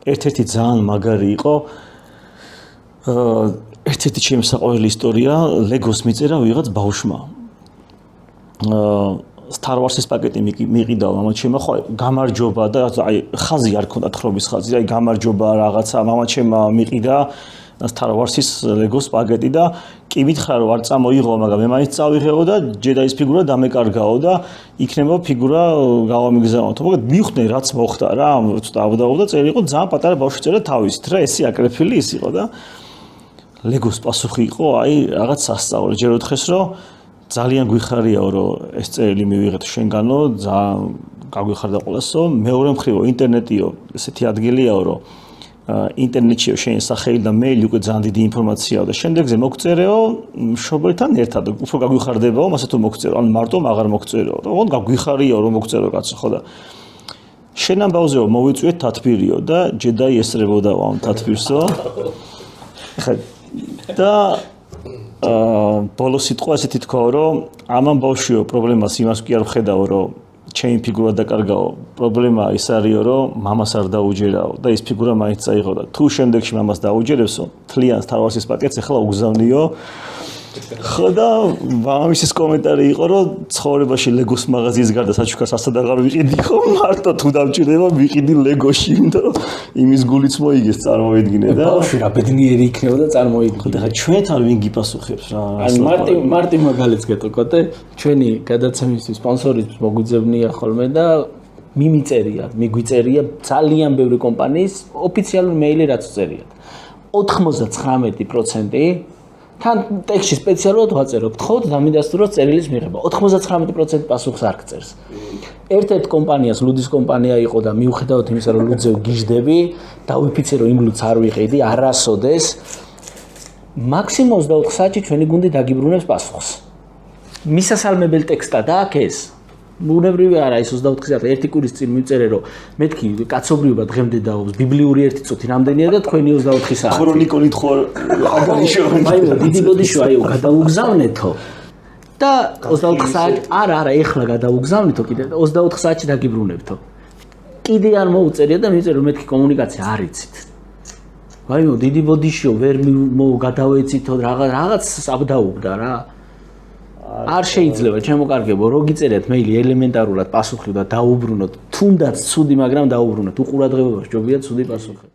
ერთ-ერთი ძალიან მაგარი იყო ერთ-ერთი ჩემი საყვარელი ისტორია ლეგოს მიწერა ვიღაც ბავშვმა Star Wars-ის პაკეტი მიყიდა მამაჩემმა ხო გამარჯობა და აი ხაზი არ ქონდა თხრობის ხაზი აი გამარჯობა რაღაცა მამაჩემმა მიყიდა Star Wars-ის ლეგოს პაკეტი და კი მითხრა რომ არ წამოიღო მაგრამ მე მაინც წავიღეო და ჯედაის ფიგურა დამეკარგაო და იქნება ფიგურა გავამიგზავნო. თუმცა მივხვდი რაც მოხდა რა ცოტა ავდაო და წელი იყო ძალიან პატარა ბავშვი წერა თავისით რა ესე აკრეფილი ის იყო და ლეგოს პასუხი იყო აი რაღაც სასწაული ჯერ ოთხეს რომ ძალიან გვიხარიაო რომ ეს წერილი მივიღეთ შენგანო ძალიან გაგვიხარდა ყველასო მეორე მხრივო ინტერნეტიო ესეთი ადგილიაო რომ ინტერნეტშიო შენი სახელი და მეილი უკვე ძალიან დიდი ინფორმაციაა და შემდეგზე მოგწერეო მშობელთან ერთად უფრო გაგვიხარდებაო მასე თუ მოგწერო ან მარტო აღარ მოგწერეო ოღონდ გაგვიხარიაო რომ მოგწერო კაცო ხო და შენ ამბავზეო მოვიწვიეთ თათბირიო და ჯედაი ესწრებოდაო ამ თათბირსო ხა და ბოლო სიტყვა ესეთი თქვა რომ ამ ბავშვიო პრობლემას იმას კი არ ვხედავ რომ ჩემი ფიგურა დაკარგაო პრობლემა ის არისო რომ მამას არ დაუჯერაო და ის ფიგურა მაინც წაიღო და თუ შემდეგში მამას დაუჯერებსო თლიან Star Wars-ის პაკეტს ახლა უგზავნიო ხო და მამამისის კომენტარი იყო რომ ცხოვრებაში ლეგოს მაღაზიის გარდა საჩუქარს ასად აღარ ვიყიდი ხო მარტო თუ დამჭირდება ვიყიდი ლეგოში იმიტომ რომ იმის გულიც მოიგეს წარმოიდგინე და ბავშვი რა ბედნიერი იქნება და წარმოიდგინე ხო და ჩვენთან ვინ გიპასუხებს რა ან მარტი მაგალითს გეტყვით ჩვენი გადაცემის სპონსორიც მოგვიძებნია ხოლმე და მიგვიწერია ძალიან ბევრი კომპანიის ოფიციალური მეილი რაც წერიათ 99% თან ტექსტში სპეციალურად ვაწერო, გთხოვთ დამიდასტუროთ წერილის მიღება. 99% პასუხს არ გწერს. ერთ-ერთ კომპანიას, ლუდის კომპანია იყო და მიუხედავად იმისა, რომ ლუდზე გიждდები, დავიფიცე რომ იმ ლუდს არ ვიყიდი, არასოდეს. მაქსიმუმ 24 საათში ჩვენი გუნდი დაგიბრუნებს პასუხს. მისასალმებელი ტექსტად აქ ეს ბუნებრივი არა ის 24 საათი ერთი კვირის წინ მიწერე რომ მეთქი კაცობრიობა დღემდე დაობს ბიბლიური ერთი წუთი რამდენია და თქვენი 24 საათი ქრონიკული თქო აგანიშო აი დიდი ბოდიშო აიო გადაუგზავნეთო და 24 საათი არა ეხლა გადაუგზავნეთო კიდე 24 საათში დაგიბრუნებთო კიდე არ მოუწერია და მიწერე რომ მეთქი კომუნიკაცია არ იცით აიო დიდი ბოდიშო ვერ გადავეცითო რაღაც აბდაუბდა რა არ შეიძლება ჩემოკარგებო რო გიწერეთ მეილი ელემენტარულად პასუხი და დაუბრუნოთ თუნდაც ცუდი მაგრამ დაუბრუნოთ უყურადღებობა სჯობია ცუდი პასუხი